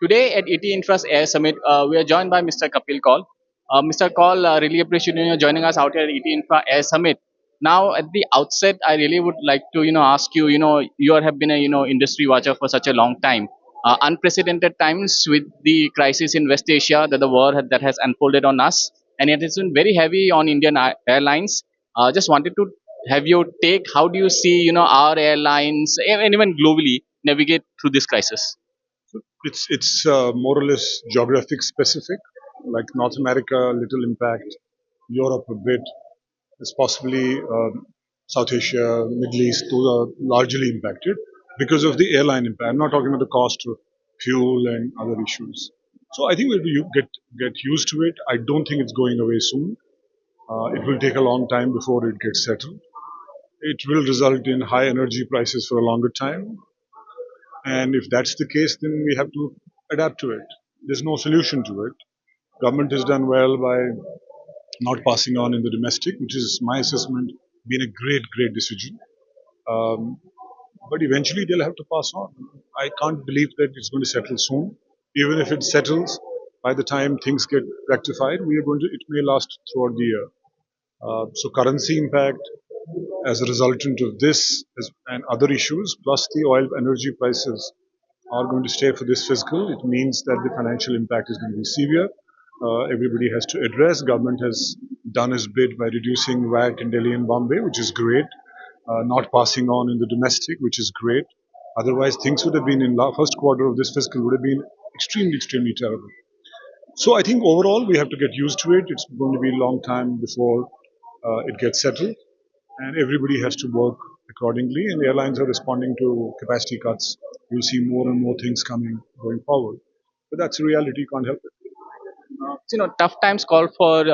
Today at ET Infra Air Summit, we are joined by Mr. Kapil Kaul. Mr. Kaul, really appreciate you joining us out here at ET Infra Air Summit. Now, at the outset, I really would like to ask you. You have been a industry watcher for such a long time. Unprecedented times with the crisis in West Asia, that the war that has unfolded on us, and it has been very heavy on Indian airlines. Just wanted to have your take. How do you see our airlines and even globally navigate through this crisis? It's more or less geographic specific, like North America, little impact, Europe a bit, it's possibly South Asia, Middle East, those are largely impacted because of the airline impact. I'm not talking about the cost of fuel and other issues. So I think we'll get used to it. I don't think it's going away soon. It will take a long time before it gets settled. It will result in high energy prices for a longer time. And if that's the case, then we have to adapt to it. There's no solution to it. Government has done well by not passing on in the domestic, which is my assessment, been a great decision. Um, but eventually they'll have to pass on. I can't believe that it's going to settle soon. Even if it settles, by the time things get rectified, it may last throughout the year. So currency impact as a resultant of this and other issues, plus the oil energy prices are going to stay for this fiscal. It means that the financial impact is going to be severe. Everybody has to address. Government has done its bit by reducing VAT in Delhi and Bombay, which is great. Not passing on in the domestic, which is great. Otherwise, things would have been in the first quarter of this fiscal would have been extremely terrible. So I think overall we have to get used to it. It's going to be a long time before it gets settled, and everybody has to work accordingly. And airlines are responding to capacity cuts. You'll see more and more things coming going forward. But that's a reality. You can't help it. Tough times call for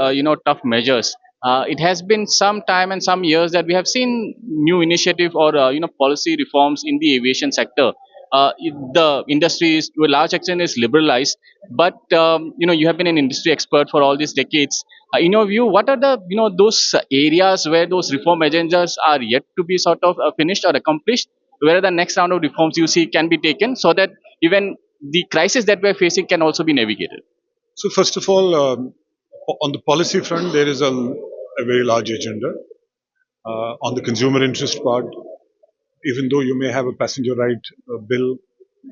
tough measures. It has been some time and some years that we have seen new initiative or policy reforms in the aviation sector. The industry is to a large extent is liberalized, but you have been an industry expert for all these decades. In your view, what are the those areas where those reform agendas are yet to be sort of finished or accomplished, where the next round of reforms you see can be taken so that even the crisis that we are facing can also be navigated? So first of all, on the policy front, there is a very large agenda. On the consumer interest part, even though you may have a passenger right bill,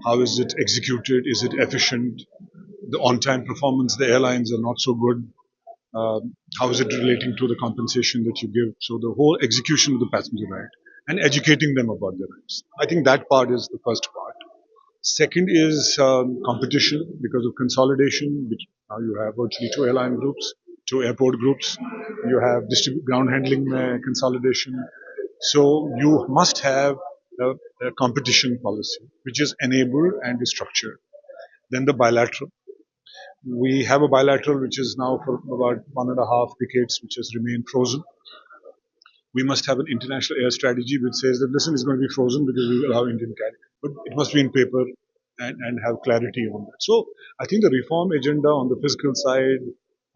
how is it executed? Is it efficient? The on-time performance, the airlines are not so good. How is it relating to the compensation that you give? So the whole execution of the passenger right and educating them about their rights. I think that part is the first part. Second is competition because of consolidation. Which now you have virtually two airline groups, two airport groups. You have ground handling consolidation. So you must have a competition policy, which is enabled and is structured. Then the bilateral. We have a bilateral which is now for about 1.5 decades, which has remained frozen. We must have an international air strategy which says that listen, it's going to be frozen because we will allow Indian carrier, but it must be in paper and have clarity on that. So I think the reform agenda on the fiscal side,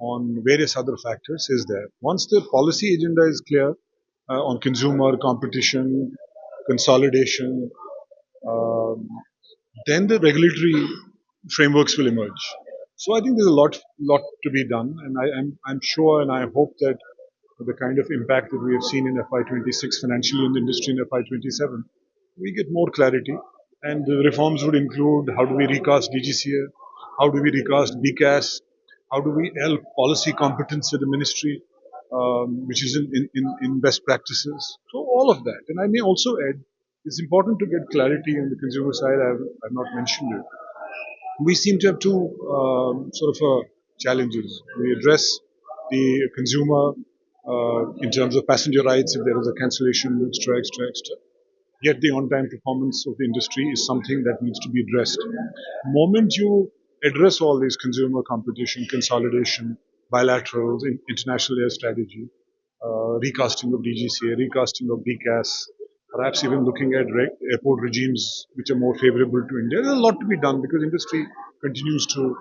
on various other factors, is there. Once the policy agenda is clear on consumer competition, consolidation, um, then the regulatory frameworks will emerge. So I think there's a lot to be done, and I'm sure and I hope that the kind of impact that we have seen in FY26 financially in the industry in FY27, we get more clarity. And the reforms would include how do we recast DGCA, how do we recast BCAS, how do we help policy competence at the ministry, which is in best practices. So all of that. And I may also add, it's important to get clarity on the consumer side. I've not mentioned it. We seem to have two sort of challenges. We address the consumer in terms of passenger rights if there is a cancellation, extra. Yet the on-time performance of the industry is something that needs to be addressed. The moment you address all these consumer competition, consolidation, bilaterals, international air strategy, recasting of DGCA, recasting of BCAS, perhaps even looking at airport regimes which are more favorable to India. There's a lot to be done because industry continues to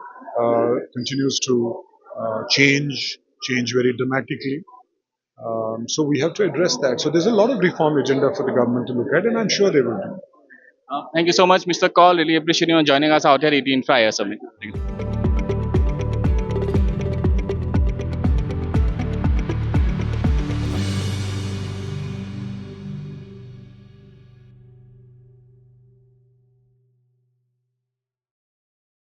change very dramatically. So we have to address that. So there's a lot of reform agenda for the government to look at, and I'm sure they will do. Thank you so much, Mr. Call. Really appreciate you joining us out here at ET Infra Air Summit. Thank you.